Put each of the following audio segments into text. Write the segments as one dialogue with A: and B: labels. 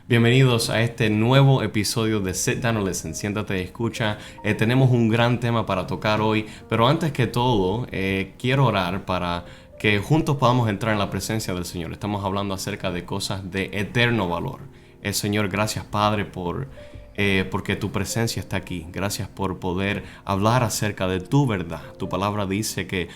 A: Bienvenidos a este nuevo episodio de Sit Down and Listen, siéntate y escucha. Tenemos un gran tema para tocar hoy, pero antes que todo quiero orar para que juntos podamos entrar en la presencia del Señor. Estamos hablando acerca de cosas de eterno valor. Señor, gracias Padre porque tu presencia está aquí. Gracias por poder hablar acerca de tu verdad. Tu palabra dice que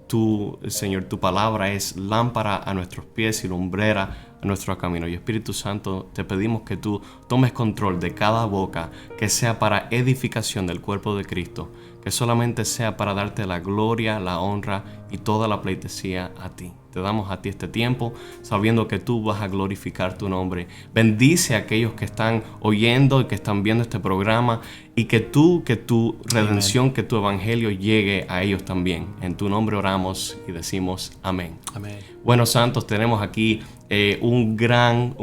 A: tú, Señor, tu palabra es lámpara a nuestros pies y lumbrera a nuestro camino. Y Espíritu Santo, te pedimos que tú tomes control de cada boca, que sea para edificación del cuerpo de Cristo, que solamente sea para darte la gloria, la honra y toda la pleitesía a ti. Te damos a ti este tiempo, sabiendo que tú vas a glorificar tu nombre. Bendice a aquellos que están oyendo y que están viendo este programa, y que tu redención, amén, que tu evangelio llegue a ellos también. En tu nombre oramos y decimos amén.
B: Amén.
A: Bueno, santos, tenemos aquí un gran,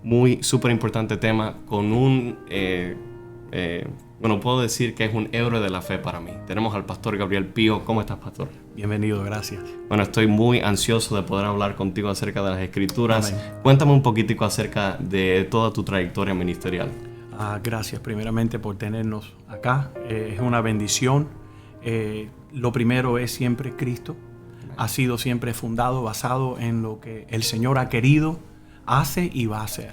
A: muy súper importante tema con bueno, puedo decir que es un héroe de la fe para mí. Tenemos al pastor Gabriel Pío. ¿Cómo estás, pastor?
B: Bienvenido, gracias.
A: Bueno, estoy muy ansioso de poder hablar contigo acerca de las Escrituras.
B: Amén.
A: Cuéntame un poquitico acerca de toda tu trayectoria ministerial.
B: Gracias primeramente por tenernos acá. Es una bendición. Lo primero es siempre Cristo. Amén. Ha sido siempre fundado, basado en lo que el Señor ha querido, hace y va a hacer.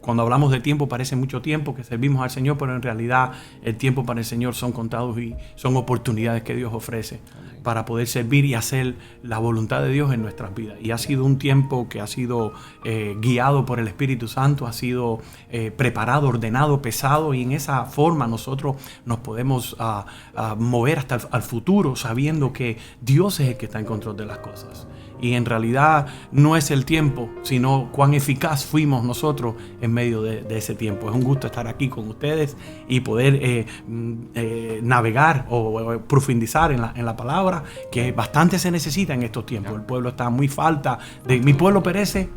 B: Cuando hablamos de tiempo, parece mucho tiempo que servimos al Señor, pero en realidad el tiempo para el Señor son contados y son oportunidades que Dios ofrece. Amén. Para poder servir y hacer la voluntad de Dios en nuestras vidas. Y ha sido un tiempo que ha sido guiado por el Espíritu Santo, ha sido preparado, ordenado, pesado, y en esa forma nosotros nos podemos mover hasta el futuro, sabiendo que Dios es el que está en control de las cosas. Y en realidad no es el tiempo, sino cuán eficaz fuimos nosotros en medio de ese tiempo. Es un gusto estar aquí con ustedes y poder navegar o profundizar en la palabra, que bastante se necesita en estos tiempos. El pueblo está muy falta de... Mi pueblo perece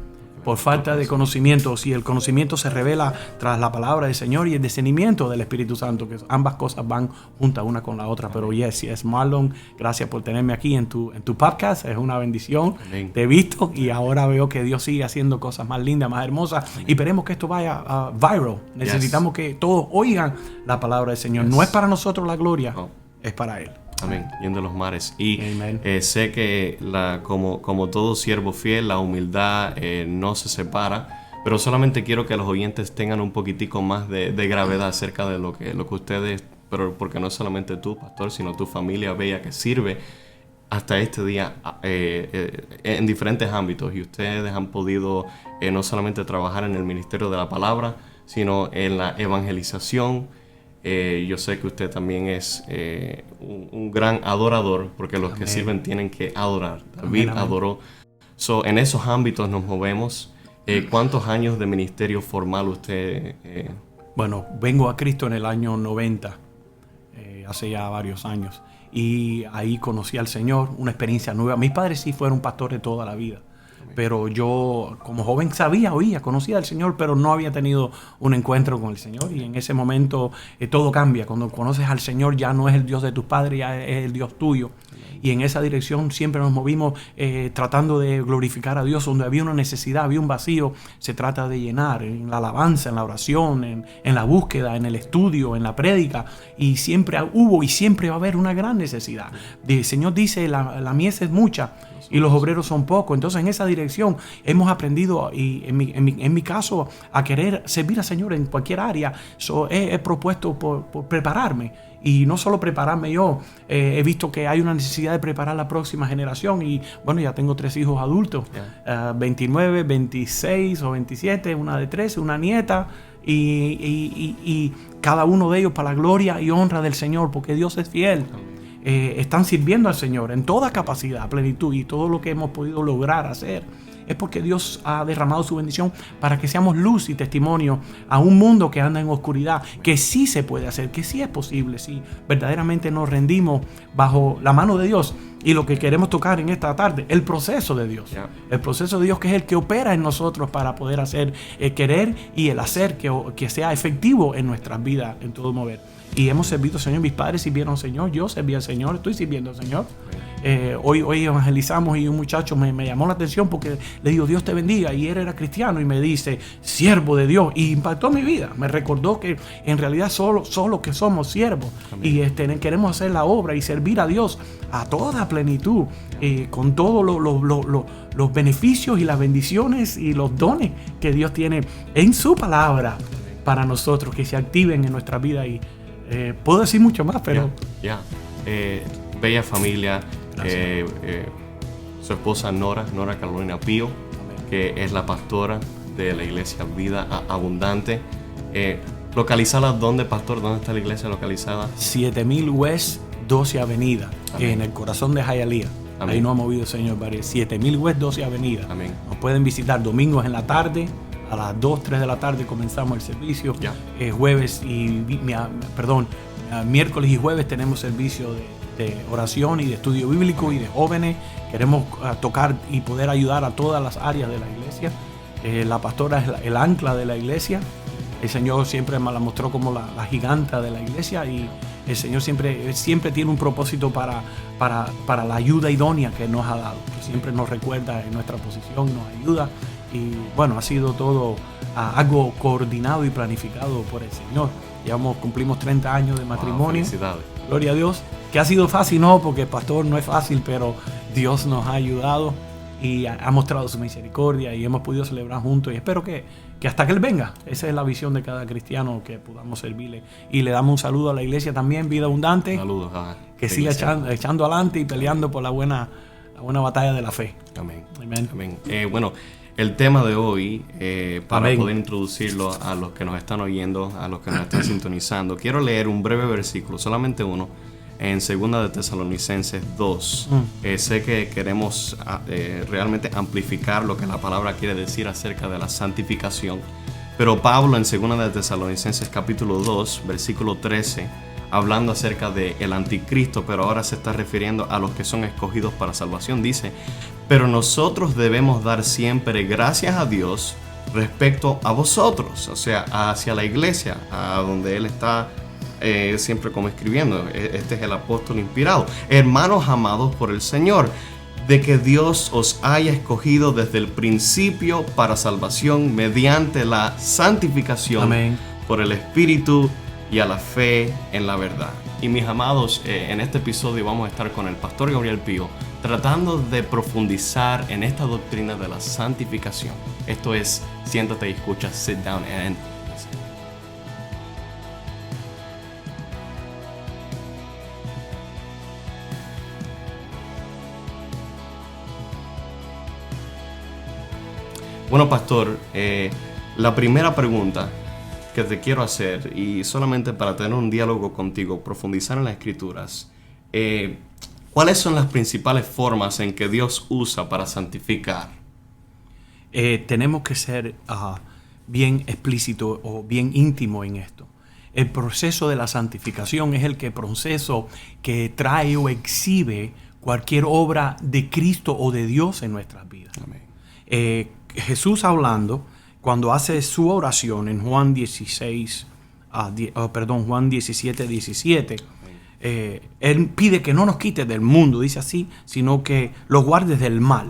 B: por falta de conocimiento. Si el conocimiento se revela tras la palabra del Señor y el discernimiento del Espíritu Santo, que ambas cosas van juntas una con la otra. Pero yes, Marlon, gracias por tenerme aquí en tu podcast. Es una bendición. Amén. Te he visto y ahora veo que Dios sigue haciendo cosas más lindas, más hermosas. Amén. Y esperemos que esto vaya viral. Necesitamos que todos oigan la palabra del Señor. No es para nosotros la gloria, es para Él.
A: Amén. Yendo los mares. Y sé que como todo siervo fiel, la humildad no se separa, pero solamente quiero que los oyentes tengan un poquitico más de gravedad acerca de lo que ustedes, pero porque no es solamente tú, pastor, sino tu familia bella que sirve hasta este día en diferentes ámbitos, y ustedes han podido no solamente trabajar en el ministerio de la palabra, sino en la evangelización. Yo sé que usted también es un gran adorador, porque los Amén. Que sirven tienen que adorar. David Amén. Adoró. En esos ámbitos nos movemos. ¿Cuántos años de ministerio formal usted?
B: Bueno, vengo a Cristo en el año 90, hace ya varios años. Y ahí conocí al Señor, una experiencia nueva. Mis padres sí fueron pastores toda la vida. Pero yo como joven conocía al Señor, pero no había tenido un encuentro con el Señor. Y en ese momento todo cambia. Cuando conoces al Señor ya no es el Dios de tus padres, ya es el Dios tuyo. Y en esa dirección siempre nos movimos tratando de glorificar a Dios. Donde había una necesidad, había un vacío, se trata de llenar en la alabanza, en la oración, en la búsqueda, en el estudio, en la prédica. Y siempre hubo y siempre va a haber una gran necesidad. El Señor dice, la mies es mucha y los obreros son pocos. Entonces en esa dirección hemos aprendido, y en mi caso, a querer servir al Señor en cualquier área. He propuesto por prepararme. Y no solo prepararme yo, he visto que hay una necesidad de preparar la próxima generación. Y bueno, ya tengo 3 hijos adultos, 29, 26 o 27, una de 13, una nieta. Y cada uno de ellos para la gloria y honra del Señor, porque Dios es fiel. Están sirviendo al Señor en toda capacidad, plenitud, y todo lo que hemos podido lograr hacer es porque Dios ha derramado su bendición para que seamos luz y testimonio a un mundo que anda en oscuridad, que sí se puede hacer, que sí es posible, si verdaderamente nos rendimos bajo la mano de Dios. Y lo que queremos tocar en esta tarde, el proceso de Dios. El proceso de Dios, que es el que opera en nosotros para poder hacer, querer y el hacer que sea efectivo en nuestras vidas, en todo mover. y hemos servido al Señor. Mis padres sirvieron al Señor, yo serví al Señor, estoy sirviendo al Señor. Hoy evangelizamos y un muchacho me llamó la atención porque le digo, Dios te bendiga, y él era cristiano y me dice, siervo de Dios, y impactó mi vida. Me recordó que en realidad solo que somos siervos. Amén. Y queremos hacer la obra y servir a Dios a toda plenitud, con todos los beneficios y las bendiciones y los dones que Dios tiene en su palabra para nosotros, que se activen en nuestra vida. Y puedo decir mucho más, pero
A: bella familia. Su esposa Nora Carolina Pío, que es la pastora de la iglesia Vida Abundante. ¿Localizada dónde, pastor? ¿Dónde está la iglesia localizada?
B: 7000 West 12 Avenida, en el corazón de Hialeah. Amén. Ahí nos ha movido el Señor. 7000 West 12 Avenida.
A: Amén.
B: Nos pueden visitar domingos en la tarde. A las 2, 3 de la tarde comenzamos el servicio. Miércoles y jueves tenemos servicio de oración y de estudio bíblico y de jóvenes. Queremos tocar y poder ayudar a todas las áreas de la iglesia. La pastora es el ancla de la iglesia. El Señor siempre me la mostró como la giganta de la iglesia, y el Señor siempre tiene un propósito para la ayuda idónea que nos ha dado. Que siempre nos recuerda en nuestra posición, nos ayuda. Y bueno, ha sido todo algo coordinado y planificado por el Señor. Cumplimos 30 años de matrimonio.
A: Felicidades.
B: Gloria a Dios. Que ha sido fácil, no, porque pastor no es fácil, pero Dios nos ha ayudado y ha mostrado su misericordia y hemos podido celebrar juntos, y espero que hasta que Él venga. Esa es la visión de cada cristiano, que podamos servirle. Y le damos un saludo a la iglesia también, Vida Abundante.
A: Saludos.
B: Que siga echando adelante y peleando por la buena batalla de la fe.
A: Amén.
B: Amén.
A: Amén. Bueno, el tema de hoy, para
B: Amén.
A: poder introducirlo a los que nos están oyendo, a los que nos están sintonizando, quiero leer un breve versículo, solamente uno, en 2 de Tesalonicenses 2. Sé que queremos realmente amplificar lo que la palabra quiere decir acerca de la santificación, pero Pablo en 2 de Tesalonicenses capítulo 2, versículo 13, hablando acerca del anticristo, pero ahora se está refiriendo a los que son escogidos para salvación, dice: pero nosotros debemos dar siempre gracias a Dios respecto a vosotros, o sea, hacia la iglesia, a donde Él está siempre como escribiendo. Este es el apóstol inspirado. Hermanos amados por el Señor, de que Dios os haya escogido desde el principio para salvación mediante la santificación. Amén. Por el Espíritu y a la fe en la verdad. Y mis amados, en este episodio vamos a estar con el pastor Gabriel Pío, tratando de profundizar en esta doctrina de la santificación. Esto es Siéntate y Escucha, Sit Down and Listen. Bueno, pastor, la primera pregunta que te quiero hacer, y solamente para tener un diálogo contigo, profundizar en las Escrituras, ¿cuáles son las principales formas en que Dios usa para santificar?
B: Tenemos que ser bien explícito o bien íntimo en esto. El proceso de la santificación es el proceso que trae o exhibe cualquier obra de Cristo o de Dios en nuestras vidas. Amén. Jesús hablando, cuando hace su oración en Juan 17, 17, Él pide que no nos quites del mundo, dice así, sino que los guardes del mal.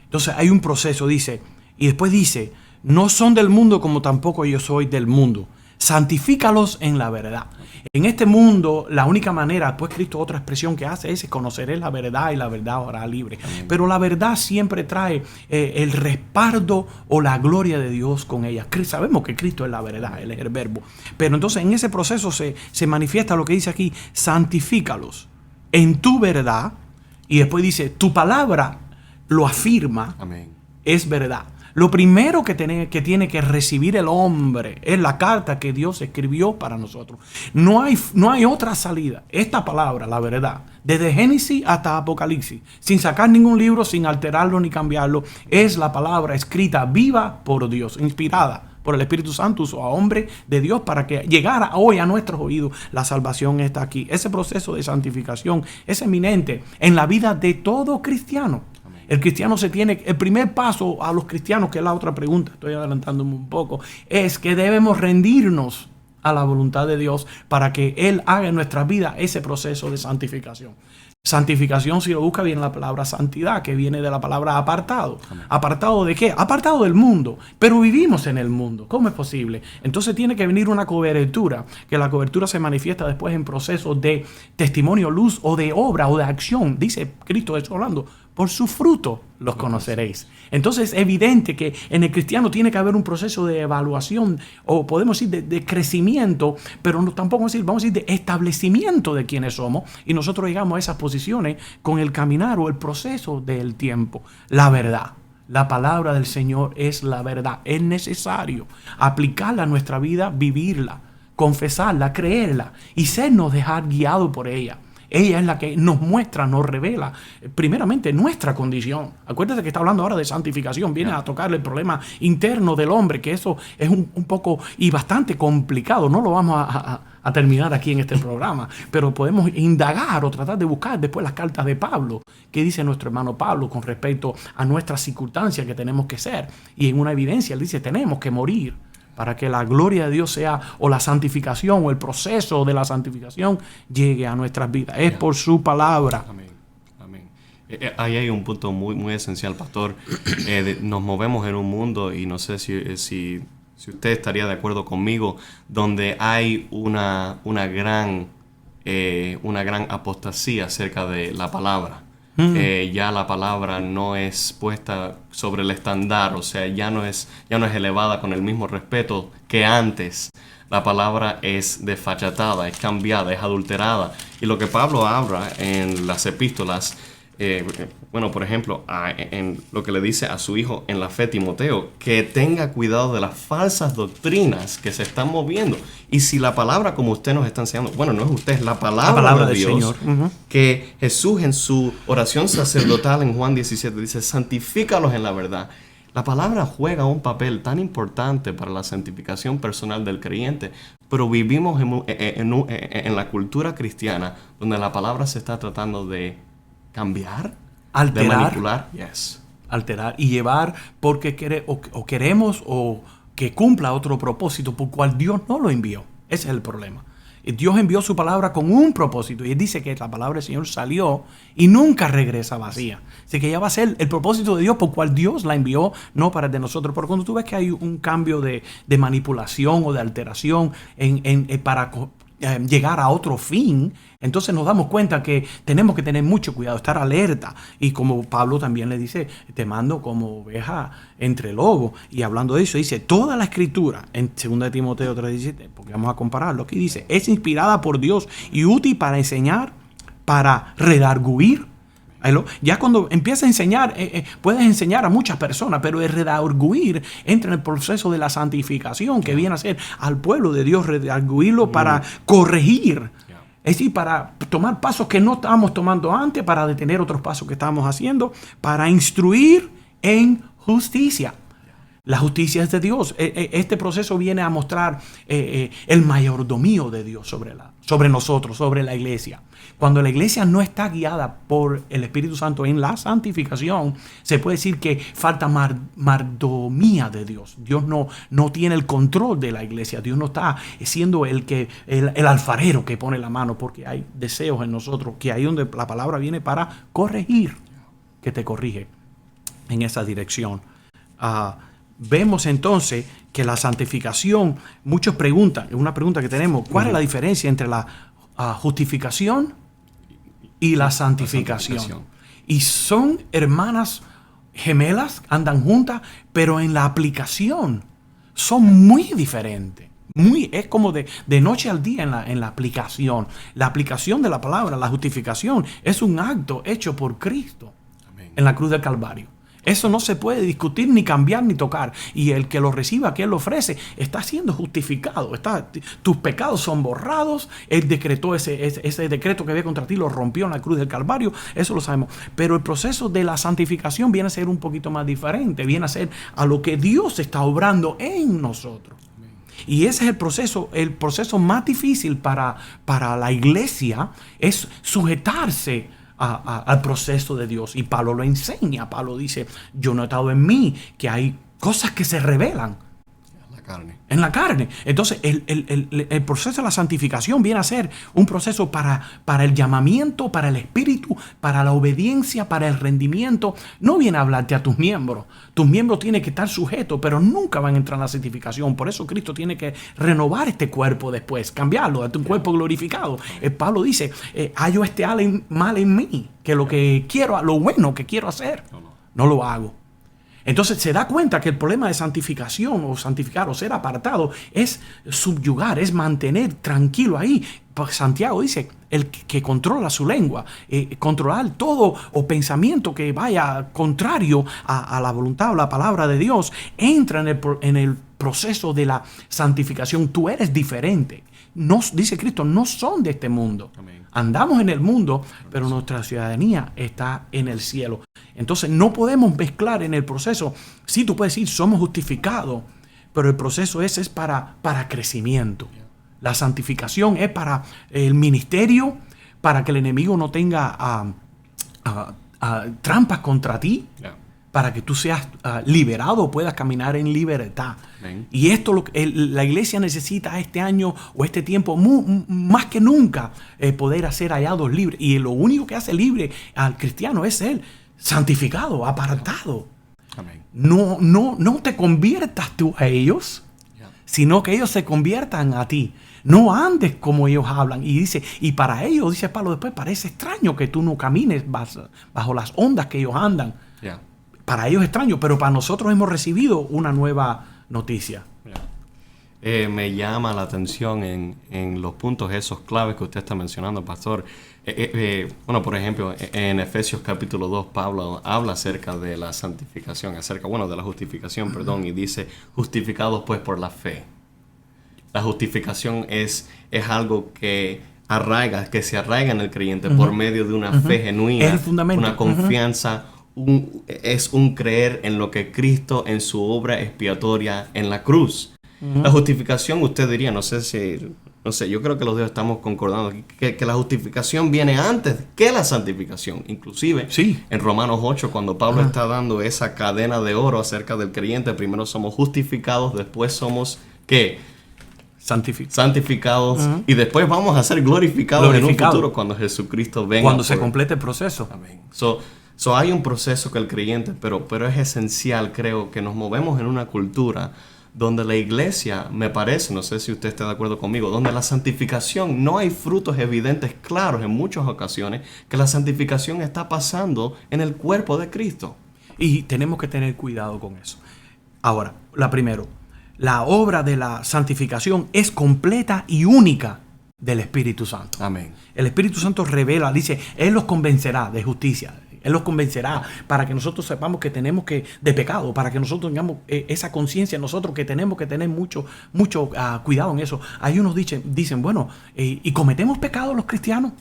B: Entonces hay un proceso, dice, y después dice: no son del mundo como tampoco yo soy del mundo. Santifícalos en la verdad. En este mundo, la única manera, pues Cristo, otra expresión que hace es: conoceréis la verdad y la verdad os hará libre. Amén. Pero la verdad siempre trae el respaldo o la gloria de Dios con ella. Sabemos que Cristo es la verdad, Él es el verbo. Pero entonces en ese proceso se manifiesta lo que dice aquí: santifícalos en tu verdad. Y después dice: tu palabra lo afirma. Amén. Es verdad. Lo primero que tiene que recibir el hombre es la carta que Dios escribió para nosotros. No hay otra salida. Esta palabra, la verdad, desde Génesis hasta Apocalipsis, sin sacar ningún libro, sin alterarlo ni cambiarlo, es la palabra escrita viva por Dios, inspirada por el Espíritu Santo, usó a hombre de Dios para que llegara hoy a nuestros oídos. La salvación está aquí. Ese proceso de santificación es eminente en la vida de todo cristiano. El cristiano el primer paso a los cristianos, que es la otra pregunta, estoy adelantándome un poco, es que debemos rendirnos a la voluntad de Dios para que Él haga en nuestras vidas ese proceso de santificación. Santificación, si lo busca, viene la palabra santidad, que viene de la palabra apartado. Amén. ¿Apartado de qué? Apartado del mundo. Pero vivimos en el mundo. ¿Cómo es posible? Entonces tiene que venir una cobertura, que la cobertura se manifiesta después en procesos de testimonio, luz o de obra o de acción. Dice Cristo, eso hablando, por su fruto los conoceréis. Entonces es evidente que en el cristiano tiene que haber un proceso de evaluación, o podemos decir de crecimiento, pero no, tampoco vamos a decir de establecimiento de quiénes somos, y nosotros llegamos a esas posiciones con el caminar o el proceso del tiempo. La verdad, la palabra del Señor es la verdad. Es necesario aplicarla a nuestra vida, vivirla, confesarla, creerla y sernos dejar guiados por ella. Ella es la que nos muestra, nos revela, primeramente, nuestra condición. Acuérdate que está hablando ahora de santificación. Viene a tocar el problema interno del hombre, que eso es un poco y bastante complicado. No lo vamos a terminar aquí en este programa, pero podemos indagar o tratar de buscar después las cartas de Pablo. ¿Qué dice nuestro hermano Pablo con respecto a nuestras circunstancias que tenemos que ser? Y en una evidencia, él dice, tenemos que morir para que la gloria de Dios sea, o la santificación, o el proceso de la santificación llegue a nuestras vidas. Es por su palabra.
A: Amén. Amén. Ahí hay un punto muy, muy esencial, pastor. Nos movemos en un mundo, y no sé si usted estaría de acuerdo conmigo, donde hay una gran apostasía acerca de la palabra. Ya la palabra no es puesta sobre el estándar, o sea, ya no es elevada con el mismo respeto que antes. La palabra es desfachatada, es cambiada, es adulterada. Y lo que Pablo habla en las epístolas, por ejemplo, en lo que le dice a su hijo en la fe, Timoteo, que tenga cuidado de las falsas doctrinas que se están moviendo. Y si la palabra, como usted nos está enseñando, bueno, no es usted, es la palabra de Dios, Señor. Que Jesús en su oración sacerdotal en Juan 17 dice, santifícalos en la verdad. La palabra juega un papel tan importante para la santificación personal del creyente, pero vivimos en la cultura cristiana donde la palabra se está tratando de cambiar,
B: alterar,
A: de manipular,
B: alterar y llevar porque queremos o que cumpla otro propósito por cual Dios no lo envió. Ese es el problema. Dios envió su palabra con un propósito, y Él dice que la palabra del Señor salió y nunca regresa vacía. Así que ya va a ser el propósito de Dios por cual Dios la envió, no para el de nosotros. Pero cuando tú ves que hay un cambio de manipulación o de alteración para llegar a otro fin, entonces nos damos cuenta que tenemos que tener mucho cuidado, estar alerta. Y como Pablo también le dice, te mando como oveja entre lobos. Y hablando de eso, dice, toda la escritura, en 2 Timoteo 3:17, porque vamos a compararlo, aquí dice, es inspirada por Dios y útil para enseñar, para redarguir. Ya cuando empiezas a enseñar, puedes enseñar a muchas personas, pero el redarguir entra en el proceso de la santificación, que viene a ser al pueblo de Dios, redarguirlo para corregir. Es decir, para tomar pasos que no estábamos tomando antes, para detener otros pasos que estábamos haciendo, para instruir en justicia. La justicia es de Dios. Este proceso viene a mostrar el mayordomío de Dios sobre nosotros, sobre la iglesia. Cuando la iglesia no está guiada por el Espíritu Santo en la santificación, se puede decir que falta mardomía de Dios. Dios no tiene el control de la iglesia. Dios no está siendo el alfarero que pone la mano, porque hay deseos en nosotros, que ahí donde la palabra viene para corregir, que te corrige en esa dirección. Vemos entonces que la santificación, muchos preguntan, es una pregunta que tenemos, ¿cuál es la diferencia entre la justificación y la santificación? Y son hermanas gemelas, andan juntas, pero en la aplicación son muy diferentes. Es como de noche al día en la aplicación. La aplicación de la palabra, la justificación, es un acto hecho por Cristo. Amén. En la cruz del Calvario. Eso no se puede discutir, ni cambiar, ni tocar. Y el que lo reciba, que Él lo ofrece, está siendo justificado. Tus pecados son borrados. Él decretó ese decreto que había contra ti, lo rompió en la cruz del Calvario. Eso lo sabemos. Pero el proceso de la santificación viene a ser un poquito más diferente. Viene a ser a lo que Dios está obrando en nosotros. Y ese es el proceso más difícil para la iglesia, es sujetarse al proceso de Dios. Y Pablo lo enseña. Pablo dice, yo he notado en mí que hay cosas que se revelan.
A: carne.
B: En la carne. Entonces, el proceso de la santificación viene a ser un proceso para el llamamiento, para el espíritu, para la obediencia, para el rendimiento. No viene a hablarte a tus miembros. Tus miembros tienen que estar sujetos, pero nunca van a entrar en la santificación. Por eso Cristo tiene que renovar este cuerpo después, cambiarlo a un cuerpo glorificado. Pablo dice, hallo este mal en mí, que lo que quiero, lo bueno que quiero hacer, no lo hago. Entonces se da cuenta que el problema de santificación o santificar o ser apartado es subyugar, es mantener tranquilo ahí. Porque Santiago dice, el que controla su lengua, controlar todo o pensamiento que vaya contrario a la voluntad o la palabra de Dios, entra en el proceso de la santificación. Tú eres diferente. No, dice Cristo, no son de este mundo. Amén. Andamos en el mundo, pero nuestra ciudadanía está en el cielo. Entonces no podemos mezclar en el proceso. Sí, tú puedes decir, somos justificados, pero el proceso es para crecimiento. La santificación es para el ministerio, para que el enemigo no tenga trampas contra ti. Para que tú seas liberado, puedas caminar en libertad. Amén. Y esto la iglesia necesita este año o este tiempo más que nunca poder ser hallados libres. Y lo único que hace libre al cristiano es ser santificado, apartado. Amén. No te conviertas tú a ellos, sino que ellos se conviertan a ti. No andes como ellos hablan. Y dice, y para ellos, dice Pablo después, parece extraño que tú no camines bajo las ondas que ellos andan. Para ellos es extraño, pero para nosotros hemos recibido una nueva noticia.
A: Me llama la atención en los puntos esos claves que usted está mencionando, pastor. Bueno, por ejemplo, en Efesios capítulo 2, Pablo habla acerca de la santificación, de la justificación, perdón, y dice, justificados pues por la fe. La justificación es algo que se arraiga en el creyente por medio de una fe genuina,
B: es el fundamento.
A: Una confianza, es un creer en lo que Cristo en su obra expiatoria en la cruz. La justificación, usted diría, no sé, yo creo que los dos estamos concordando que la justificación viene antes que la santificación. Inclusive, sí. En Romanos 8, cuando Pablo está dando esa cadena de oro acerca del creyente, primero somos justificados, después somos, ¿qué? Santificados, y después vamos a ser glorificados en un futuro cuando Jesucristo venga.
B: Cuando se complete el proceso.
A: Amén. So hay un proceso que el creyente, pero es esencial, creo, que nos movemos en una cultura donde la iglesia, me parece, no sé si usted está de acuerdo conmigo, donde la santificación, no hay frutos evidentes claros en muchas ocasiones, que la santificación está pasando en el cuerpo de Cristo.
B: Y tenemos que tener cuidado con eso. Ahora, la obra de la santificación es completa y única del Espíritu Santo.
A: Amén.
B: El Espíritu Santo revela, dice, Él los convencerá de justicia. Él los convencerá para que nosotros sepamos que tenemos de pecado, para que nosotros tengamos esa conciencia, nosotros que tenemos que tener mucho cuidado en eso. Hay unos dicen, bueno, ¿y cometemos pecado los cristianos?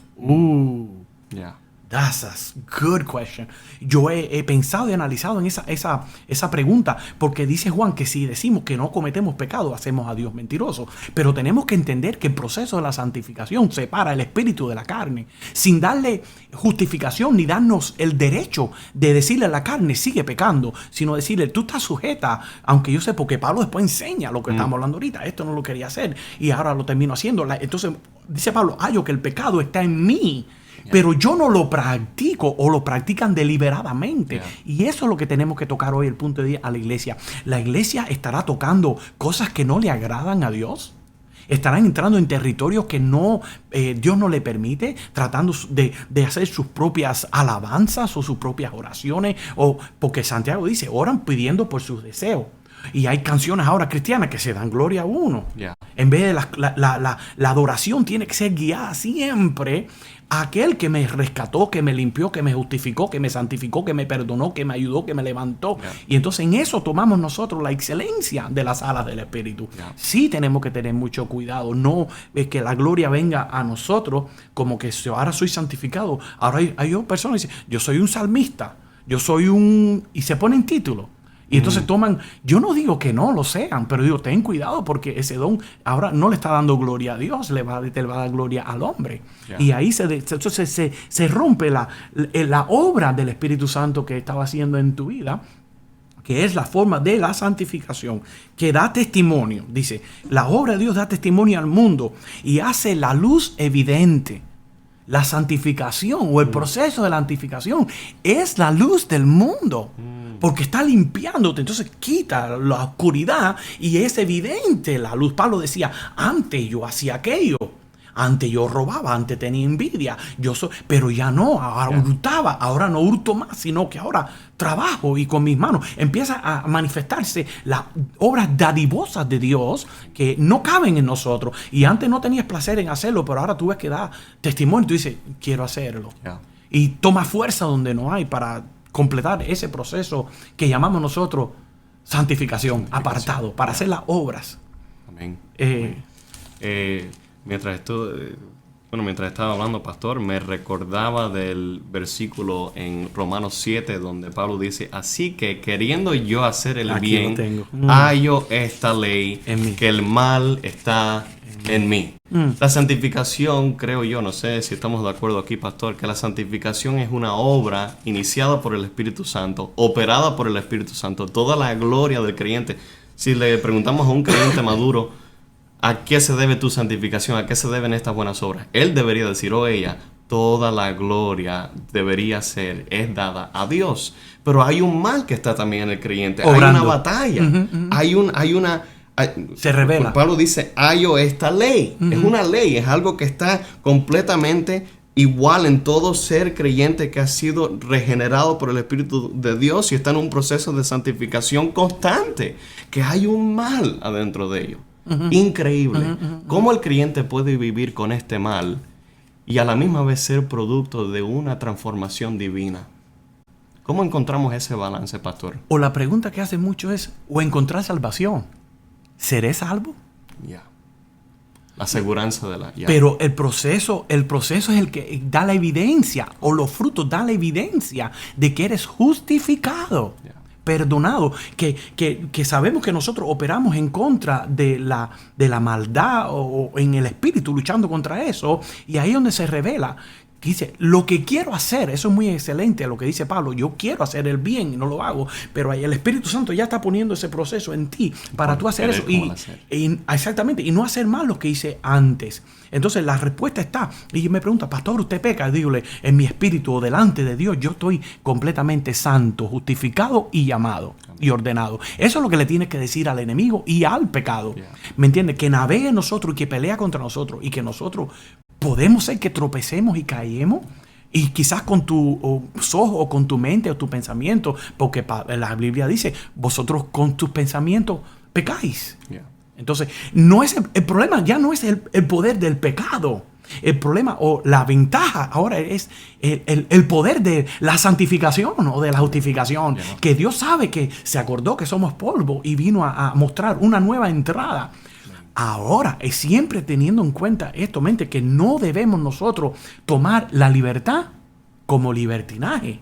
B: That's a good question. Yo he pensado y analizado en esa pregunta, porque dice Juan que si decimos que no cometemos pecado, hacemos a Dios mentiroso. Pero tenemos que entender que el proceso de la santificación separa el espíritu de la carne, sin darle justificación ni darnos el derecho de decirle a la carne, sigue pecando, sino decirle, tú estás sujeta, aunque yo sé, porque Pablo después enseña lo que estamos hablando ahorita, esto no lo quería hacer y ahora lo termino haciendo. Entonces dice Pablo, hallo que el pecado está en mí, pero yo no lo practico, o lo practican deliberadamente. Y eso es lo que tenemos que tocar hoy, el punto de día a la iglesia. La iglesia estará tocando cosas que no le agradan a Dios. Estarán entrando en territorios que Dios no le permite, tratando de hacer sus propias alabanzas o sus propias oraciones. Porque Santiago dice, oran pidiendo por sus deseos. Y hay canciones ahora cristianas que se dan gloria a uno. En vez de la adoración tiene que ser guiada siempre a aquel que me rescató, que me limpió, que me justificó, que me santificó, que me perdonó, que me ayudó, que me levantó. Y entonces en eso tomamos nosotros la excelencia de las alas del Espíritu. Sí tenemos que tener mucho cuidado. No es que la gloria venga a nosotros como que ahora soy santificado. Ahora hay personas que dicen, yo soy un salmista, yo soy y se ponen títulos. Y entonces toman, yo no digo que no lo sean, pero digo, ten cuidado porque ese don ahora no le está dando gloria a Dios, le va a dar gloria al hombre. Y ahí se rompe la obra del Espíritu Santo que estaba haciendo en tu vida, que es la forma de la santificación, que da testimonio. Dice, la obra de Dios da testimonio al mundo y hace la luz evidente. La santificación o el proceso de la santificación es la luz del mundo. Porque está limpiándote, entonces quita la oscuridad y es evidente la luz. Pablo decía, antes yo hacía aquello. Antes yo robaba, antes tenía envidia, pero ya no, ahora hurtaba, ahora no hurto más, sino que ahora trabajo y con mis manos empieza a manifestarse las obras dadivosas de Dios que no caben en nosotros. Y antes no tenías placer en hacerlo, pero ahora tú ves que da testimonio y tú dices, quiero hacerlo. Yeah. Y toma fuerza donde no hay para completar ese proceso que llamamos nosotros santificación. Apartado, para hacer las obras.
A: Amén. Mientras estaba hablando, pastor, me recordaba del versículo en Romanos 7, donde Pablo dice, así que queriendo yo hacer el
B: Aquí
A: bien, hallo esta ley, que el mal está en mí. La santificación, creo yo, no sé si estamos de acuerdo aquí, pastor, que la santificación es una obra iniciada por el Espíritu Santo, operada por el Espíritu Santo, toda la gloria del creyente. Si le preguntamos a un creyente maduro, ¿a qué se debe tu santificación? ¿A qué se deben estas buenas obras? Él debería decir, o ella, toda la gloria es dada a Dios. Pero hay un mal que está también en el creyente. Obrando. Hay una batalla.
B: Se revela.
A: Pablo dice, hallo esta ley. Es una ley, es algo que está completamente igual en todo ser creyente que ha sido regenerado por el Espíritu de Dios y está en un proceso de santificación constante. Que hay un mal adentro de ellos. Increíble. ¿Cómo el creyente puede vivir con este mal y a la misma vez ser producto de una transformación divina? ¿Cómo encontramos ese balance, pastor?
B: O la pregunta que hace mucho es, ¿o encontrar salvación? ¿Seré salvo?
A: Ya. La aseguranza de la...
B: Pero el proceso es el que da la evidencia, o los frutos dan la evidencia de que eres justificado. Perdonado, que sabemos que nosotros operamos en contra de la maldad o en el espíritu, luchando contra eso, y ahí es donde se revela. Dice, lo que quiero hacer, eso es muy excelente lo que dice Pablo, yo quiero hacer el bien y no lo hago, pero ahí el Espíritu Santo ya está poniendo ese proceso en ti para tú hacer eso. Exactamente, y no hacer más lo que hice antes. Entonces la respuesta está, y me pregunta, pastor, ¿usted peca? Dígole, en mi espíritu o delante de Dios, yo estoy completamente santo, justificado y llamado y ordenado. Eso es lo que le tienes que decir al enemigo y al pecado. ¿Me entiendes? Que navegue en nosotros y que pelea contra nosotros y que nosotros podemos ser que tropecemos y caemos. Y quizás con tus ojos o con tu mente o tu pensamiento, porque la Biblia dice, vosotros con tus pensamientos pecáis. Entonces, no es el problema ya no es el poder del pecado. El problema o la ventaja ahora es el poder de la santificación o de la justificación. Que Dios sabe que se acordó que somos polvo y vino a mostrar una nueva entrada. Ahora, es siempre teniendo en cuenta esto, mente, que no debemos nosotros tomar la libertad como libertinaje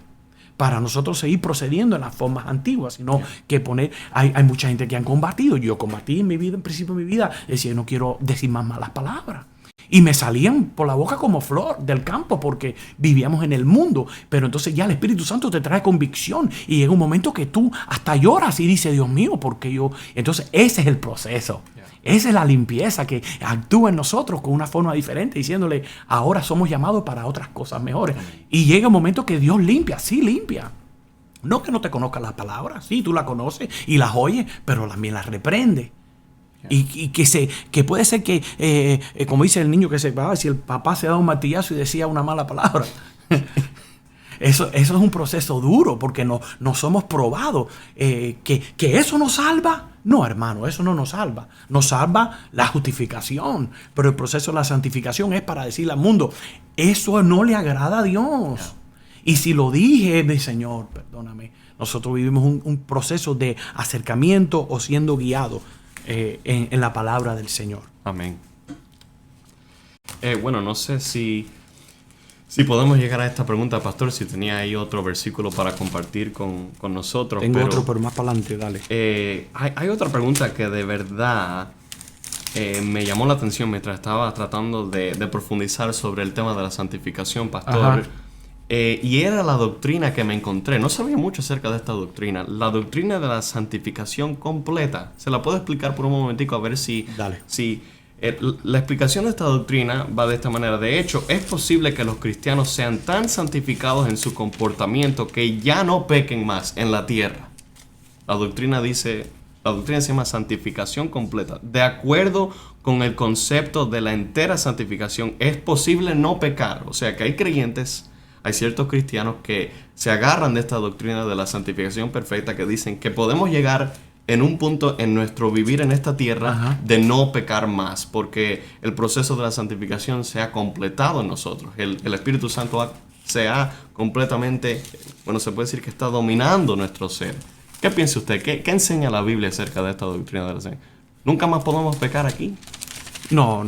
B: para nosotros seguir procediendo en las formas antiguas, sino que hay mucha gente que han combatido. Yo combatí en mi vida, en principio de mi vida, decía, no quiero decir más malas palabras. Y me salían por la boca como flor del campo porque vivíamos en el mundo. Pero entonces ya el Espíritu Santo te trae convicción y llega un momento que tú hasta lloras y dices, Dios mío, ¿por qué yo? Entonces ese es el proceso. Esa es la limpieza que actúa en nosotros con una forma diferente, diciéndole, ahora somos llamados para otras cosas mejores. Y llega un momento que Dios limpia, sí limpia. No que no te conozca las palabras, sí, tú las conoces y las oyes, pero también las reprende. Y que puede ser que, como dice el niño que se va, si el papá se da un martillazo y decía una mala palabra. Eso es un proceso duro porque no somos probados. Que eso nos salva. No, hermano, eso no nos salva. Nos salva la justificación. Pero el proceso de la santificación es para decirle al mundo, eso no le agrada a Dios. Y si lo dije, mi Señor, perdóname. Nosotros vivimos un proceso de acercamiento o siendo guiados en la palabra del Señor.
A: Amén. Bueno, no sé si podemos llegar a esta pregunta, pastor, si tenía ahí otro versículo para compartir con nosotros.
B: Tengo otro, pero más para adelante, dale.
A: Hay otra pregunta que de verdad me llamó la atención mientras estaba tratando de profundizar sobre el tema de la santificación, pastor. Y era la doctrina que me encontré. No sabía mucho acerca de esta doctrina. La doctrina de la santificación completa. Se la puedo explicar por un momentico a ver si...
B: Dale.
A: La explicación de esta doctrina va de esta manera. De hecho, es posible que los cristianos sean tan santificados en su comportamiento que ya no pequen más en la tierra. La doctrina se llama santificación completa. De acuerdo con el concepto de la entera santificación, es posible no pecar. O sea que hay creyentes, hay ciertos cristianos que se agarran de esta doctrina de la santificación perfecta, que dicen que podemos llegar en un punto en nuestro vivir en esta tierra de no pecar más, porque el proceso de la santificación se ha completado en nosotros. El Espíritu Santo se ha completamente, bueno, se puede decir que está dominando nuestro ser. ¿Qué piensa usted? ¿Qué enseña la Biblia acerca de esta doctrina de la santificación? ¿Nunca más podemos pecar aquí?
B: No.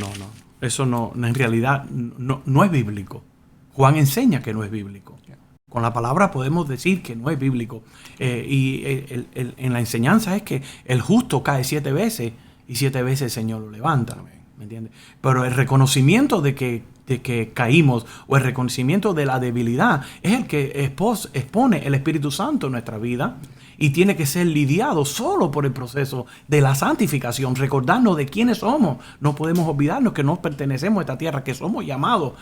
B: Eso no, en realidad no es bíblico. Juan enseña que no es bíblico. Con la palabra podemos decir que no es bíblico. En la enseñanza es que el justo cae 7 veces y 7 veces el Señor lo levanta. ¿Me entiendes? Pero el reconocimiento de que caímos o el reconocimiento de la debilidad es el que expone el Espíritu Santo en nuestra vida. Y tiene que ser lidiado solo por el proceso de la santificación, recordarnos de quiénes somos. No podemos olvidarnos que no pertenecemos a esta tierra, que somos llamados,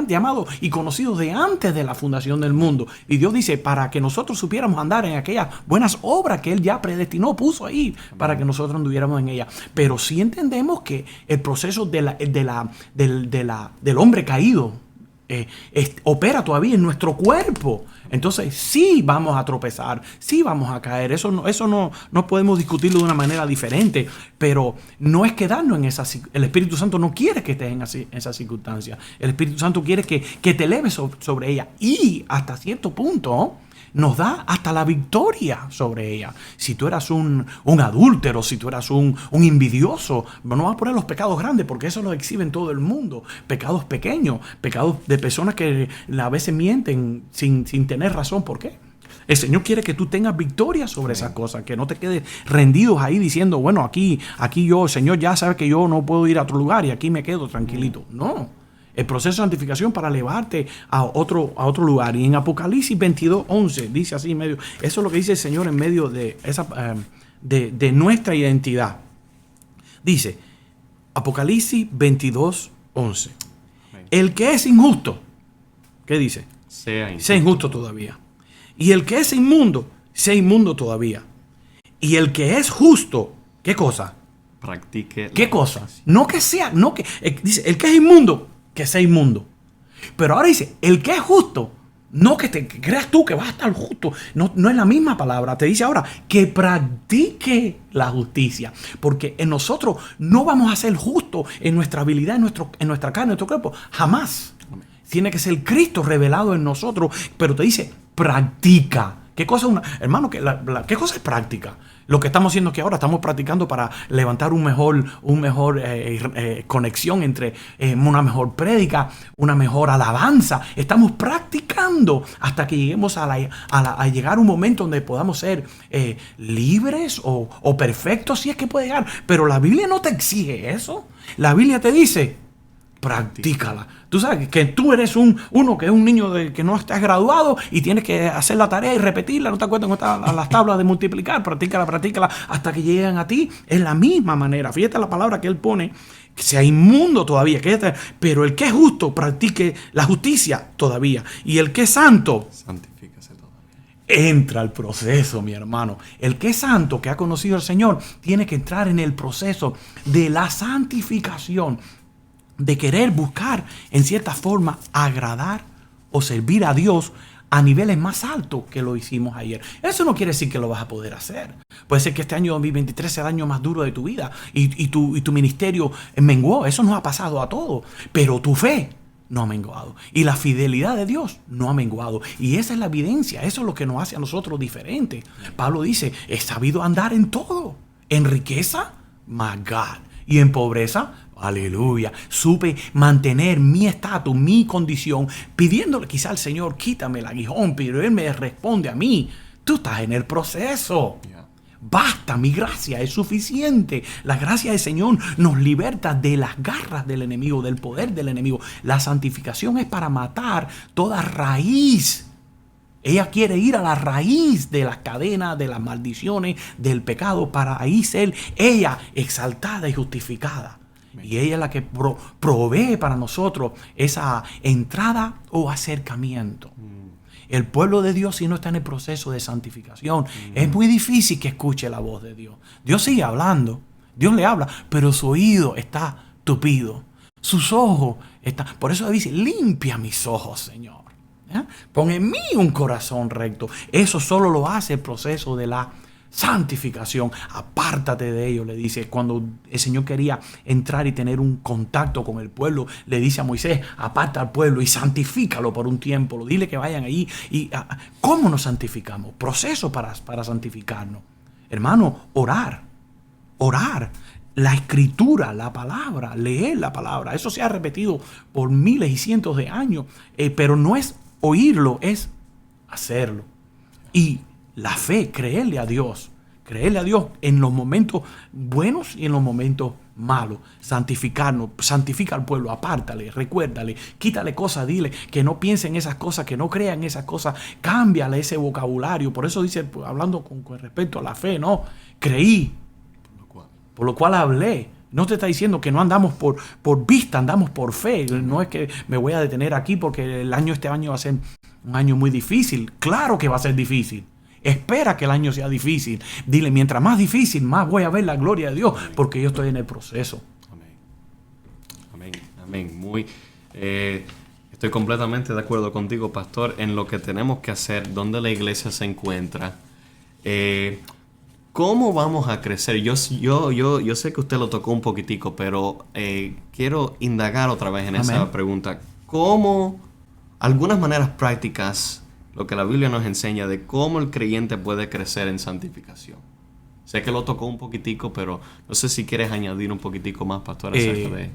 B: llamados y conocidos de antes de la fundación del mundo. Y Dios dice, para que nosotros supiéramos andar en aquellas buenas obras que Él ya predestinó, puso ahí, para que nosotros anduviéramos en ellas. Pero sí entendemos que el proceso del hombre caído opera todavía en nuestro cuerpo. Entonces sí vamos a tropezar, sí vamos a caer. Eso no podemos discutirlo de una manera diferente, pero no es quedarnos en esa. El Espíritu Santo no quiere que estés en esa circunstancia. El Espíritu Santo quiere que te eleves sobre ella, y hasta cierto punto nos da hasta la victoria sobre ella. Si tú eras un adúltero, si tú eras un envidioso, no vas a poner los pecados grandes, porque eso lo exhiben todo el mundo. Pecados pequeños, pecados de personas que a veces mienten sin tener razón. ¿Por qué? El Señor quiere que tú tengas victoria sobre esas cosas, que no te quedes rendidos ahí diciendo, bueno, aquí yo, el Señor ya sabe que yo no puedo ir a otro lugar y aquí me quedo tranquilito. No. El proceso de santificación para elevarte a otro lugar. Y en Apocalipsis 22:11 dice así medio. Eso es lo que dice el Señor en medio de de nuestra identidad. Dice Apocalipsis 22:11. El que es injusto, ¿qué dice? Sea injusto todavía. Y el que es inmundo, sea inmundo todavía. Y el que es justo, ¿qué cosa?
A: Practique.
B: ¿Qué cosa? No que sea, dice, el que es inmundo, que sea inmundo. Pero ahora dice, el que es justo, no que te creas tú que vas a estar justo. No es la misma palabra. Te dice ahora que practique la justicia. Porque en nosotros no vamos a ser justos en nuestra habilidad, en nuestra carne, en nuestro cuerpo. Jamás. Tiene que ser Cristo revelado en nosotros. Pero te dice, practica. ¿Qué cosa ¿qué cosa es práctica? Lo que estamos haciendo aquí ahora, estamos practicando para levantar un mejor conexión entre una mejor prédica, una mejor alabanza. Estamos practicando hasta que lleguemos a llegar a un momento donde podamos ser libres o perfectos, si es que puede llegar. Pero la Biblia no te exige eso. La Biblia te dice, practícala. Tú sabes que tú eres uno que es un niño que no estás graduado y tienes que hacer la tarea y repetirla. ¿No te acuerdas cómo están las tablas de multiplicar? Practícala hasta que lleguen a ti. Es la misma manera. Fíjate la palabra que él pone, que sea inmundo todavía. Pero el que es justo, practique la justicia todavía. Y el que es santo,
A: santifícase todavía.
B: Entra al proceso, mi hermano. El que es santo, que ha conocido al Señor, tiene que entrar en el proceso de la santificación, de querer buscar en cierta forma agradar o servir a Dios a niveles más altos que lo hicimos ayer. Eso no quiere decir que lo vas a poder hacer. Puede ser que este año 2023 sea el año más duro de tu vida y tu ministerio menguó. Eso nos ha pasado a todos. Pero tu fe no ha menguado. Y la fidelidad de Dios no ha menguado. Y esa es la evidencia. Eso es lo que nos hace a nosotros diferentes. Pablo dice, he sabido andar en todo. En riqueza, my God. Y en pobreza, aleluya. Supe mantener mi estatus, mi condición, pidiéndole quizá al Señor, quítame el aguijón, pero Él me responde a mí. Tú estás en el proceso. basta, mi gracia es suficiente. La gracia del Señor nos liberta de las garras del enemigo, del poder del enemigo. La santificación es para matar toda raíz. Ella quiere ir a la raíz de las cadenas, de las maldiciones, del pecado, para ahí ser ella exaltada y justificada. Y ella es la que provee para nosotros esa entrada o acercamiento. El pueblo de Dios, si no está en el proceso de santificación, es muy difícil que escuche la voz de Dios. Dios sigue hablando, Dios le habla, pero su oído está tupido. Sus ojos están... Por eso dice, limpia mis ojos, Señor. Pon en mí un corazón recto. Eso solo lo hace el proceso de la santificación. Apártate de ello, le dice. Cuando el Señor quería entrar y tener un contacto con el pueblo, le dice a Moisés, aparta al pueblo y santifícalo por un tiempo. Dile que vayan ahí. ¿Y cómo nos santificamos? Proceso para santificarnos. Hermano, orar. La escritura, la palabra, leer la palabra. Eso se ha repetido por miles y cientos de años. Pero no es oírlo, es hacerlo. Y la fe, creerle a Dios en los momentos buenos y en los momentos malos. Santificarnos, santifica al pueblo, apártale, recuérdale, quítale cosas, dile que no piense en esas cosas, que no crea en esas cosas, cámbiale ese vocabulario. Por eso dice, hablando con respecto a la fe, no, creí, por lo cual hablé. No te está diciendo que no andamos por vista, andamos por fe. No es que me voy a detener aquí porque este año va a ser un año muy difícil. Claro que va a ser difícil. Espera que el año sea difícil. Dile, mientras más difícil, más voy a ver la gloria de Dios, porque yo estoy en el proceso.
A: Amén. Estoy completamente de acuerdo contigo, pastor, en lo que tenemos que hacer, donde la iglesia se encuentra. ¿Cómo vamos a crecer? Yo sé que usted lo tocó un poquitico, pero quiero indagar otra vez en esa pregunta. ¿Cómo, algunas maneras prácticas, lo que la Biblia nos enseña de cómo el creyente puede crecer en santificación? Sé que lo tocó un poquitico, pero no sé si quieres añadir un poquitico más, pastor, acerca de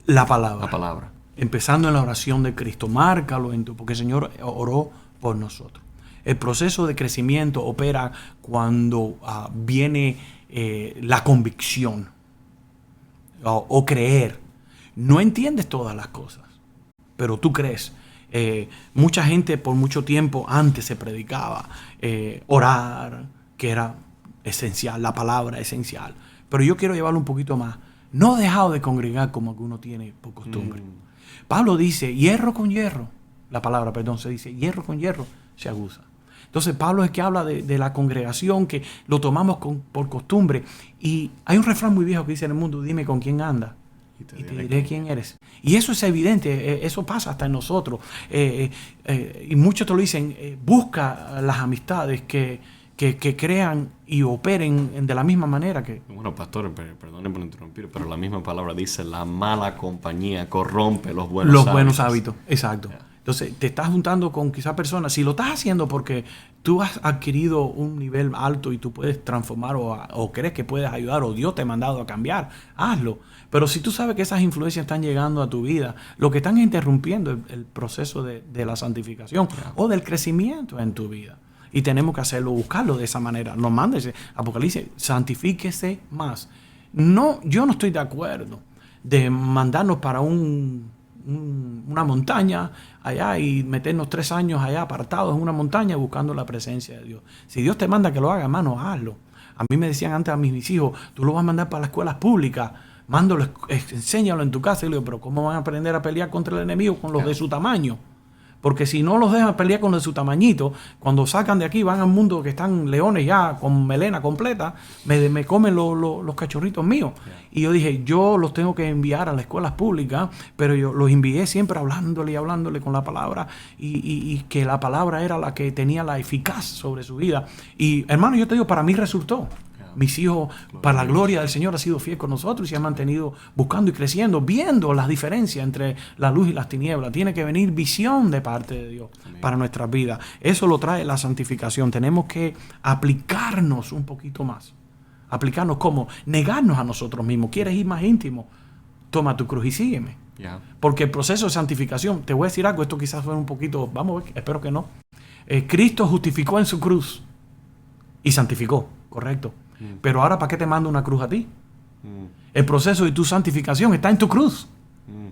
B: la palabra.
A: La palabra.
B: Empezando en la oración de Cristo, márcalo porque el Señor oró por nosotros. El proceso de crecimiento opera cuando viene la convicción o creer. No entiendes todas las cosas, pero tú crees. Mucha gente por mucho tiempo antes se predicaba orar, que era esencial, la palabra esencial. Pero yo quiero llevarlo un poquito más. No dejado de congregar como alguno tiene por costumbre. Pablo dice, hierro con hierro. La palabra, perdón, se dice, hierro con hierro se aguza. Entonces Pablo es que habla de la congregación, que lo tomamos por costumbre. Y hay un refrán muy viejo que dice en el mundo, dime con quién andas y te diré quién eres. Y eso es evidente, eso pasa hasta en nosotros. Y muchos te lo dicen, busca las amistades que crean y operen de la misma manera que...
A: Bueno, pastor, perdone por interrumpir, pero la misma palabra dice, la mala compañía corrompe los buenos hábitos.
B: Exacto. Yeah. Entonces, te estás juntando con quizás personas, si lo estás haciendo porque tú has adquirido un nivel alto y tú puedes transformar o crees que puedes ayudar o Dios te ha mandado a cambiar, hazlo. Pero si tú sabes que esas influencias están llegando a tu vida, lo que están interrumpiendo el proceso de la santificación o del crecimiento en tu vida. Y tenemos que hacerlo, buscarlo de esa manera. Nos manda ese Apocalipsis, santifíquese más. No, yo no estoy de acuerdo de mandarnos para una montaña allá y meternos 3 años allá apartados en una montaña buscando la presencia de Dios. Si Dios te manda que lo haga, hermano, hazlo. A mí me decían antes a mis hijos, tú lo vas a mandar para las escuelas públicas, mándalo, enséñalo en tu casa. Y le digo, pero ¿cómo van a aprender a pelear contra el enemigo con los de su tamaño? Porque si no los dejan pelear con los de su tamañito, cuando sacan de aquí van al mundo que están leones ya con melena completa, me comen los cachorritos míos. Y yo dije, yo los tengo que enviar a las escuelas públicas, pero yo los envié siempre hablándole con la palabra y que la palabra era la que tenía la eficaz sobre su vida. Y hermano, yo te digo, para mí resultó. Mis hijos, para la gloria del Señor, ha sido fiel con nosotros y se han mantenido buscando y creciendo, viendo las diferencias entre la luz y las tinieblas. Tiene que venir visión de parte de Dios para nuestras vidas. Eso lo trae la santificación. Tenemos que aplicarnos un poquito más. Aplicarnos como negarnos a nosotros mismos. ¿Quieres ir más íntimo? Toma tu cruz y sígueme. Porque el proceso de santificación, te voy a decir algo, esto quizás suene un poquito, vamos a ver, espero que no. Cristo justificó en su cruz y santificó. correcto. Pero ahora, ¿para qué te mando una cruz a ti?
A: Mm.
B: El proceso de tu santificación está en tu cruz.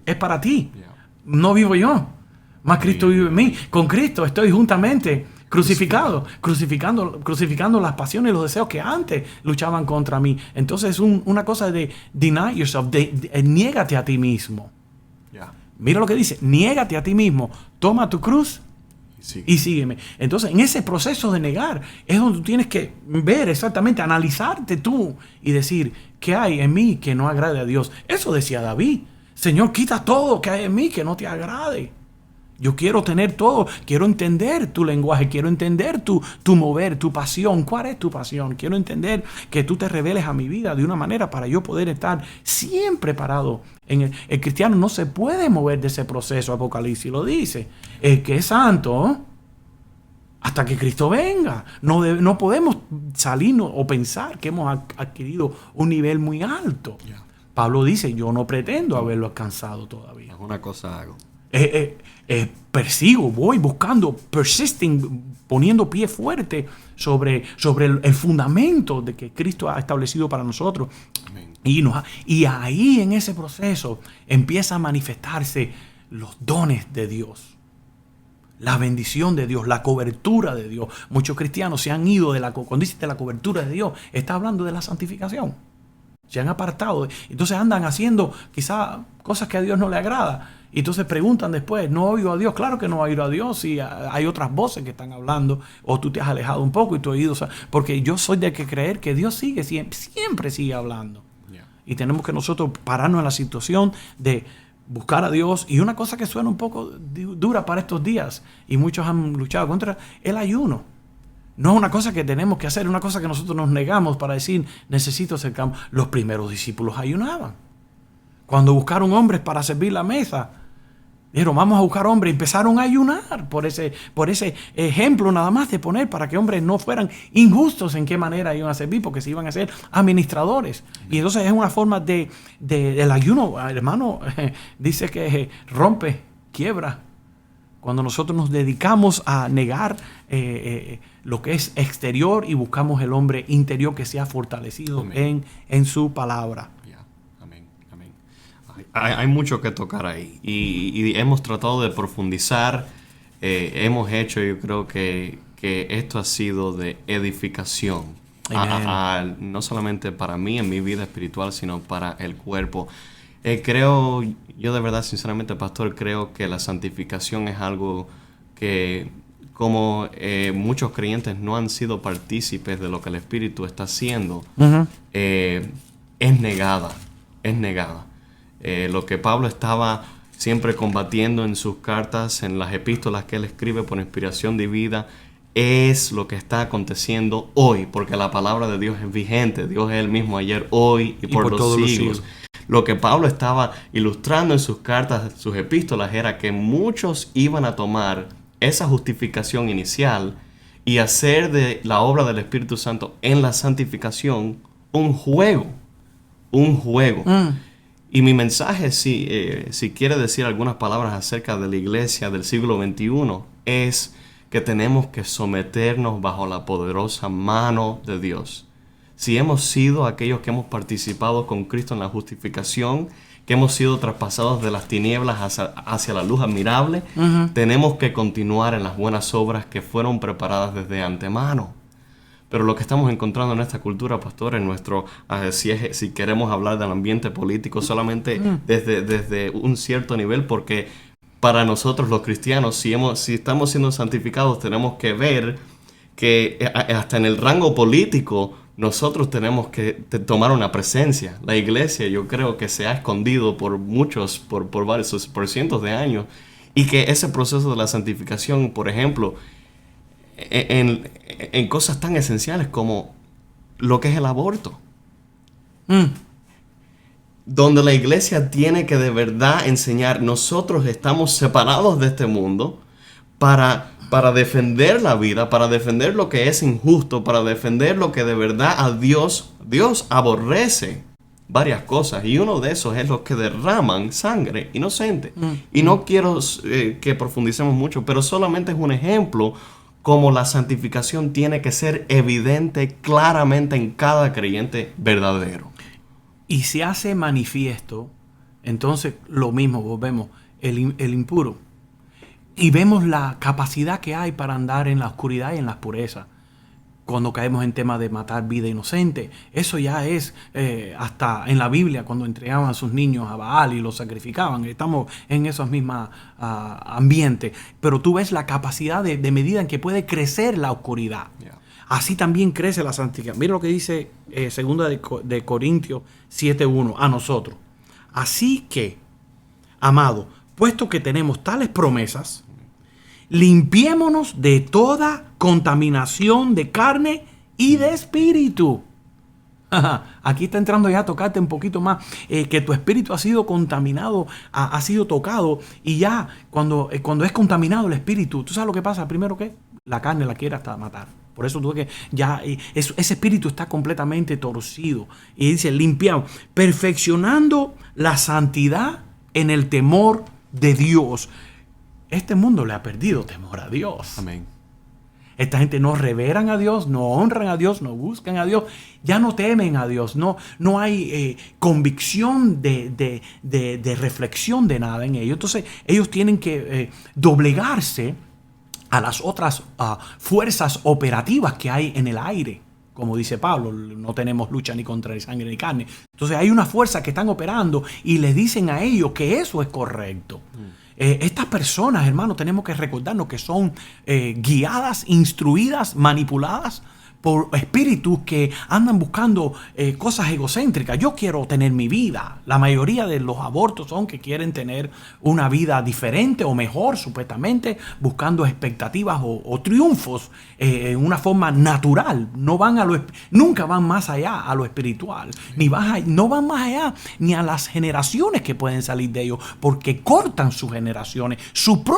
B: Es para ti.
A: Yeah.
B: No vivo yo, más Cristo vive en mí. Con Cristo estoy juntamente crucificando las pasiones y los deseos que antes luchaban contra mí. Entonces es una cosa de deny yourself, niégate a ti mismo.
A: Yeah.
B: Mira lo que dice, niégate a ti mismo, toma tu cruz
A: Sí.
B: y sígueme. Entonces, en ese proceso de negar es donde tú tienes que ver exactamente, analizarte tú y decir, ¿qué hay en mí que no agrade a Dios? Eso decía David. Señor, quita todo que hay en mí que no te agrade. Yo quiero tener todo, quiero entender tu lenguaje, quiero entender tu mover, tu pasión. ¿Cuál es tu pasión? Quiero entender que tú te reveles a mi vida de una manera para yo poder estar siempre parado. El cristiano no se puede mover de ese proceso, Apocalipsis lo dice. El que es santo, hasta que Cristo venga. No podemos salirnos o pensar que hemos adquirido un nivel muy alto.
A: Yeah.
B: Pablo dice, yo no pretendo haberlo alcanzado todavía.
A: Una cosa hago.
B: Persigo, voy buscando, persisting, poniendo pie fuerte sobre el fundamento de que Cristo ha establecido para nosotros.
A: Amén.
B: Y ahí en ese proceso empieza a manifestarse los dones de Dios, la bendición de Dios, la cobertura de Dios. Muchos cristianos se han ido cuando dice de la cobertura de Dios, está hablando de la santificación. Se han apartado, entonces andan haciendo quizás cosas que a Dios no le agrada. Y entonces preguntan después, ¿no oigo a Dios? Claro que no oigo a Dios si hay otras voces que están hablando o tú te has alejado un poco y tu oído, porque yo soy de que creer que Dios siempre sigue hablando.
A: Yeah.
B: Y tenemos que nosotros pararnos en la situación de buscar a Dios. Y una cosa que suena un poco dura para estos días y muchos han luchado contra el ayuno. No es una cosa que tenemos que hacer, es una cosa que nosotros nos negamos para decir, necesito acercarme. Los primeros discípulos ayunaban. Cuando buscaron hombres para servir la mesa, dijeron, vamos a buscar hombres. Empezaron a ayunar por ese ejemplo nada más de poner para que hombres no fueran injustos en qué manera iban a servir, porque se iban a ser administradores. Y entonces es una forma del ayuno, hermano, dice que rompe, quiebra. Cuando nosotros nos dedicamos a negar lo que es exterior y buscamos el hombre interior que sea fortalecido en su palabra.
A: Hay mucho que tocar ahí y hemos tratado de profundizar, hemos hecho, yo creo que esto ha sido de edificación, no solamente para mí en mi vida espiritual, sino para el cuerpo. Creo, yo de verdad, sinceramente, pastor, creo que la santificación es algo que, como muchos creyentes no han sido partícipes de lo que el Espíritu está haciendo, es negada. Lo que Pablo estaba siempre combatiendo en sus cartas, en las epístolas que él escribe por inspiración divina, es lo que está aconteciendo hoy, porque la palabra de Dios es vigente. Dios es el mismo ayer, hoy y por los siglos. Lo que Pablo estaba ilustrando en sus cartas, sus epístolas, era que muchos iban a tomar esa justificación inicial y hacer de la obra del Espíritu Santo en la santificación un juego. Y mi mensaje, si quiere decir algunas palabras acerca de la iglesia del siglo XXI, es que tenemos que someternos bajo la poderosa mano de Dios. Si hemos sido aquellos que hemos participado con Cristo en la justificación, que hemos sido traspasados de las tinieblas hacia la luz admirable, tenemos que continuar en las buenas obras que fueron preparadas desde antemano. Pero lo que estamos encontrando en esta cultura, pastor, en nuestro, si queremos hablar del ambiente político, solamente desde un cierto nivel, porque para nosotros los cristianos, si estamos siendo santificados, tenemos que ver que hasta en el rango político nosotros tenemos que tomar una presencia. La iglesia, yo creo que se ha escondido por cientos de años, y que ese proceso de la santificación, por ejemplo, en cosas tan esenciales como lo que es el aborto, donde la iglesia tiene que de verdad enseñar, nosotros estamos separados de este mundo para defender la vida, para defender lo que es injusto, para defender lo que de verdad a Dios aborrece varias cosas, y uno de esos es los que derraman sangre inocente. Y no quiero que profundicemos mucho, pero solamente es un ejemplo como la santificación tiene que ser evidente claramente en cada creyente verdadero.
B: Y se hace manifiesto, entonces lo mismo, volvemos, el impuro. Y vemos la capacidad que hay para andar en la oscuridad y en la pureza. Cuando caemos en temas de matar vida inocente, eso ya es hasta en la Biblia, cuando entregaban a sus niños a Baal y los sacrificaban. Estamos en esos mismos ambientes. Pero tú ves la capacidad de medida en que puede crecer la oscuridad. Yeah. Así también crece la santidad. Mira lo que dice 2 de Corintios 7:1 a nosotros. Así que, amado, puesto que tenemos tales promesas, limpiémonos de toda contaminación de carne y de espíritu. Aquí está entrando ya a tocarte un poquito más, que tu espíritu ha sido contaminado, ha sido tocado, y ya cuando es contaminado el espíritu, ¿tú sabes lo que pasa? Primero que la carne la quiere hasta matar. Por eso tú ves que ya ese espíritu está completamente torcido. Y dice, limpiamos, perfeccionando la santidad en el temor de Dios. Este mundo le ha perdido temor a Dios.
A: Amén.
B: Esta gente no reveran a Dios, no honran a Dios, no buscan a Dios, ya no temen a Dios, no hay convicción de reflexión de nada en ellos. Entonces ellos tienen que doblegarse a las otras fuerzas operativas que hay en el aire. Como dice Pablo, no tenemos lucha ni contra sangre ni carne. Entonces hay una fuerza que están operando y les dicen a ellos que eso es correcto. Estas personas, hermanos, tenemos que recordarnos que son guiadas, instruidas, manipuladas por espíritus que andan buscando cosas egocéntricas. Yo quiero tener mi vida. La mayoría de los abortos son que quieren tener una vida diferente o mejor, supuestamente, buscando expectativas o triunfos en una forma natural. Nunca van más allá a lo espiritual. No van más allá ni a las generaciones que pueden salir de ellos, porque cortan sus generaciones.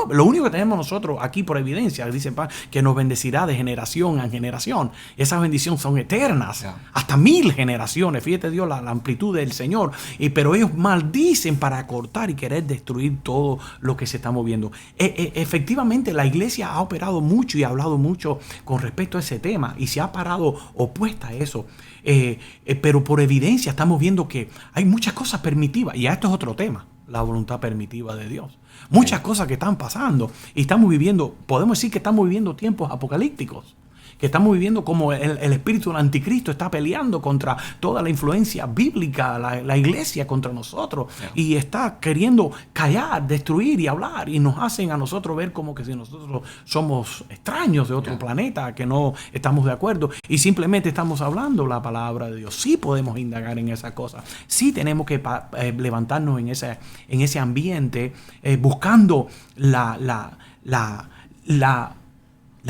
B: Lo único que tenemos nosotros aquí por evidencia, dice que nos bendecirá de generación en generación. Esas bendiciones son eternas, hasta 1000 generaciones. Fíjate Dios la amplitud del Señor. Pero ellos maldicen para cortar y querer destruir todo lo que se está moviendo. Efectivamente, la iglesia ha operado mucho y ha hablado mucho con respecto a ese tema y se ha parado opuesta a eso. Pero por evidencia estamos viendo que hay muchas cosas permitidas. Y esto es otro tema, la voluntad permitiva de Dios. Muchas cosas que están pasando y estamos viviendo, podemos decir que estamos viviendo tiempos apocalípticos. Que estamos viviendo como el espíritu del anticristo está peleando contra toda la influencia bíblica, la iglesia contra nosotros, y está queriendo callar, destruir y hablar, y nos hacen a nosotros ver como que si nosotros somos extraños de otro planeta, que no estamos de acuerdo, y simplemente estamos hablando la palabra de Dios. Sí podemos indagar en esas cosas, sí tenemos que levantarnos en ese ambiente, buscando la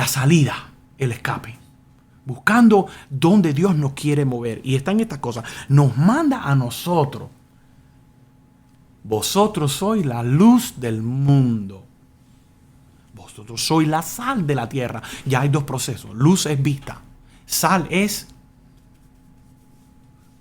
B: salida, el escape, buscando donde Dios nos quiere mover. Y está en estas cosas. Nos manda a nosotros. Vosotros sois la luz del mundo. Vosotros sois la sal de la tierra. Ya hay dos procesos. Luz es vista. Sal es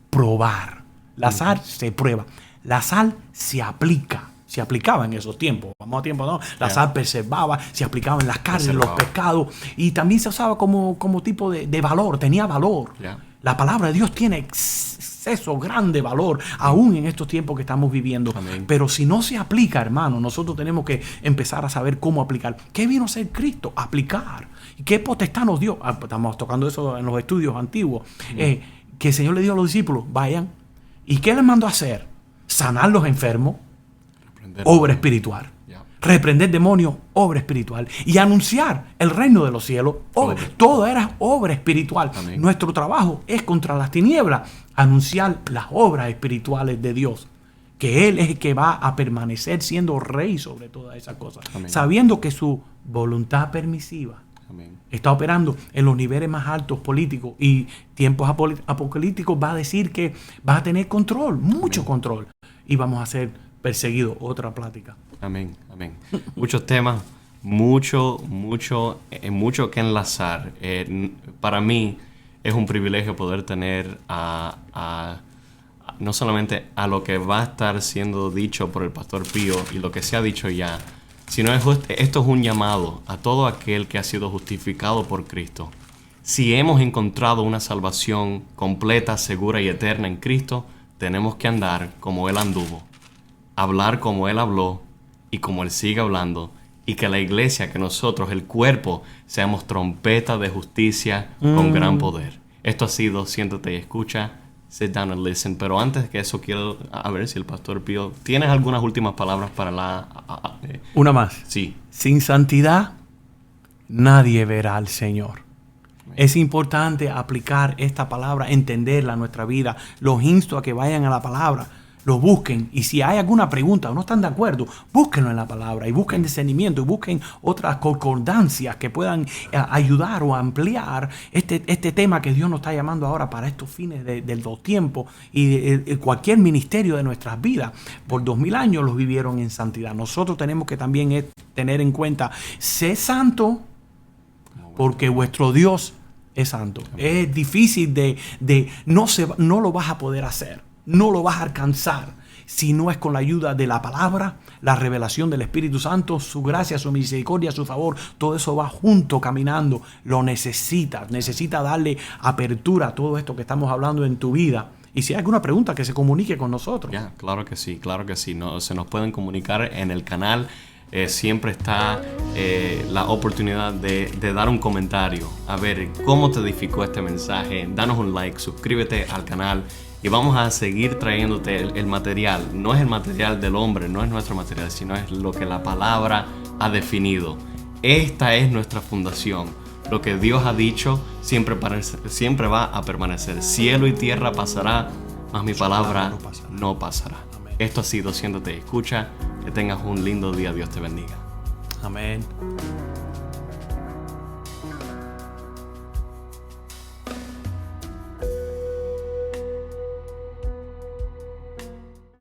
B: probar. La sal se prueba. La sal se aplica. Se aplicaba en esos tiempos. Vamos a tiempo, ¿no? La sal preservaba, se aplicaba en las carnes, en los pescados, y también se usaba como tipo de valor, tenía valor. La palabra de Dios tiene exceso, grande valor, aún en estos tiempos que estamos viviendo. Amén. Pero si no se aplica, hermano, nosotros tenemos que empezar a saber cómo aplicar. ¿Qué vino a ser Cristo? Aplicar. ¿Qué potestad nos dio? Estamos tocando eso en los estudios antiguos. Que el Señor le dio a los discípulos, vayan. ¿Y qué les mandó a hacer? Sanar los enfermos. Obra espiritual. Reprender demonios, obra espiritual. Y anunciar el reino de los cielos. Todo era obra espiritual. Amén. Nuestro trabajo es contra las tinieblas anunciar las obras espirituales de Dios. Que Él es el que va a permanecer siendo rey sobre todas esas cosas. Amén. Sabiendo que su voluntad permisiva está operando en los niveles más altos políticos, y tiempos apocalípticos va a decir que va a tener control, mucho control, y vamos a ser perseguido. Otra plática.
A: Amén, amén. Muchos temas, mucho que enlazar. Para mí es un privilegio poder tener no solamente a lo que va a estar siendo dicho por el Pastor Pío y lo que se ha dicho ya, sino esto es un llamado a todo aquel que ha sido justificado por Cristo. Si hemos encontrado una salvación completa, segura y eterna en Cristo, tenemos que andar como Él anduvo, hablar como Él habló y como Él sigue hablando, y que la iglesia, que nosotros, el cuerpo, seamos trompeta de justicia con gran poder. Esto ha sido Siéntate y Escucha, Sit Down and Listen. Pero antes que eso, quiero a ver si el Pastor Pío, ¿tienes algunas últimas palabras para
B: Una más.
A: Sí.
B: Sin santidad, nadie verá al Señor. Es importante aplicar esta palabra, entenderla en nuestra vida. Los insto a que vayan a la palabra, lo busquen, y si hay alguna pregunta o no están de acuerdo, búsquenlo en la palabra y busquen discernimiento y busquen otras concordancias que puedan ayudar o ampliar este tema que Dios nos está llamando ahora para estos fines de los tiempos, y cualquier ministerio de nuestras vidas. Por 2000 años los vivieron en santidad. Nosotros tenemos que también tener en cuenta: sé santo porque vuestro Dios es santo. Es difícil no lo vas a poder hacer. No lo vas a alcanzar si no es con la ayuda de la palabra, la revelación del Espíritu Santo, su gracia, su misericordia, su favor. Todo eso va junto, caminando. Lo necesitas. Necesitas darle apertura a todo esto que estamos hablando en tu vida. Y si hay alguna pregunta, que se comunique con nosotros.
A: Ya, claro que sí, claro que sí. No, se nos pueden comunicar en el canal. Siempre está la oportunidad de dar un comentario. A ver cómo te edificó este mensaje. Danos un like, suscríbete al canal. Y vamos a seguir trayéndote el material. No es el material del hombre, no es nuestro material, sino es lo que la palabra ha definido. Esta es nuestra fundación. Lo que Dios ha dicho siempre va a permanecer. Cielo y tierra pasará, mas mi palabra no pasará. Esto ha sido Siéntate y Escucha. Que tengas un lindo día. Dios te bendiga.
B: Amén.